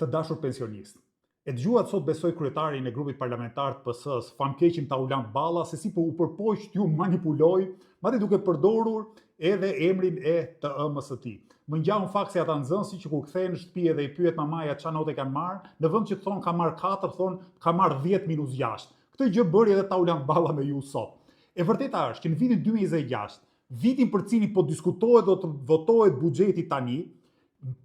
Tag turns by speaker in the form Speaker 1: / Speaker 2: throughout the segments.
Speaker 1: Të dashur pensionistë, e dëgjuat sot besoj kryetarin e grupit parlamentar të PS-s, famkeqin Taulant Balla, se si po u përpoq t'ju manipuloj, madje duke përdorur edhe emrin e të ëmës së tij. Më ngjan fakt se ata nxënësi që kur kthehen në shtëpi edhe i pyet mamaja çfarë note kanë marrë, në vend që të thonë ka marrë 4, thonë ka marrë 10 minus 6. Këtë gjë bëri edhe Taulant Balla me ju sot. E vërteta është që në vitin 2026, vitin për cilin po diskutohet do të votohet buxheti tani,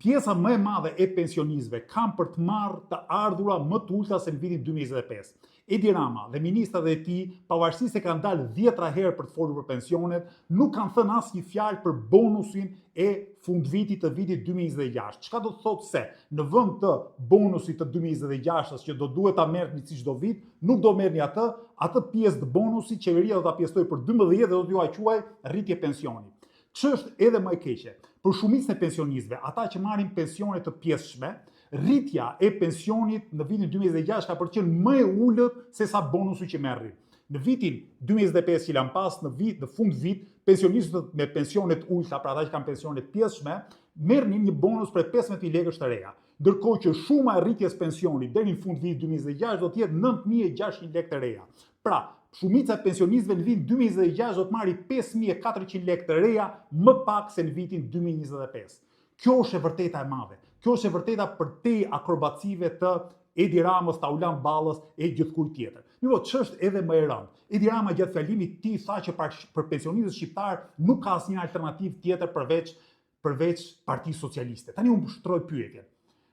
Speaker 1: pjesa më e madhe e pensionistëve kanë për të marrë të ardhura më të ulta se në vitin 2025. Edi Rama dhe ministrat e tij, pavarësisht se kanë dalë 10 herë për të folur për pensionet, nuk kanë thënë asnjë fjalë për bonusin e fundvitit të vitit 2026. Çka do të thotë se në vend të bonusit të 2026-s që do duhet ta merrni si çdo vit, nuk do merrni atë pjesë të bonusit, qeveria do ta pjestojë për 12 dhe do t'ju quaj rritje pensioni. Ç'është edhe më e keqe, për shumicën e pensionistëve, ata që marrin pensione të pjesshme, rritja e pensionit në vitin 2026 ka qenë më e ulët se sa bonusi që merrin. Në vitin 2025 që lan pas, në fund vit, pensionistët me pensione të ulta, pra ata që kanë pensione të pjesshme, merrnin një bonus për 15.000 lekësh të reja. Ndërkohë që shuma e rritjes pensionit deri në fund vitit 2026 do të jetë 9.600 lekë të reja. Pra, shumica e pensionistëve në vitin 2026 do të marrë 5.400 lekë të reja më pak se në vitin 2025. Kjo është e vërteta e madhe. Kjo është e vërteta për te akrobacive të Edi Ramës, Taulant Ballës e gjithkujt tjetër. Mirë, ç'është edhe më e rëndë. Edi Rama gjatë fjalimit të tij tha që për pensionistët shqiptar nuk ka asnjë alternativë tjetër përveç Partisë Socialiste. Tani unë shtroj pyetjen.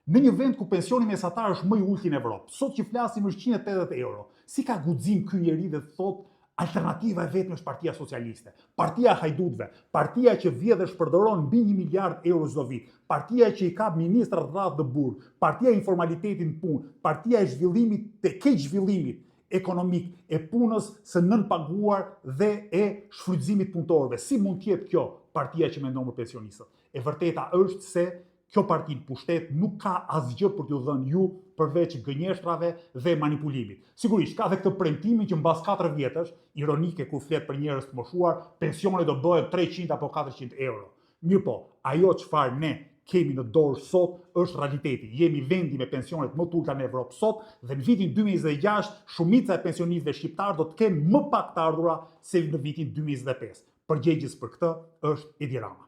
Speaker 1: Në një vend ku pensioni mesatar është më i ulët në Evropë, sot që flasim është 180 euro, si ka guxim ky njeri dhe thotë alternativa e vetme është Partia Socialiste, Partia e Hajdutëve, partia që vjedh dhe shpërdoron mbi 1 miliard euro çdo vit, partia që i ka ministrat rradh të burg, partia e informalitetit në punë, partia e zhvillimit, të keq zhvillimit ekonomik, e punës së nënpaguar dhe e shfrytëzimit punëtorëve. Si mund të jetë kjo partia që mendon për pensionistët? E vërteta është se kjo parti në pushtet nuk ka asgjë për t'ju dhënë ju përveç gënjeshtrave dhe manipulimit. Sigurisht, ka dhe këtë premtimin që mbas 4 vjetësh, ironike kur flet për njerëz të moshuar, pensionet do bëhen 300 apo 400 euro. Mirë po, ajo çfarë ne kemi në dorë sot është realiteti. Jemi vendi me pensionet më të ulta në Evropë sot dhe në vitin 2026 shumica e pensionistëve shqiptar do të kenë më pak të ardhura se në vitin 2025. Përgjegjës për këtë është Edi Rama.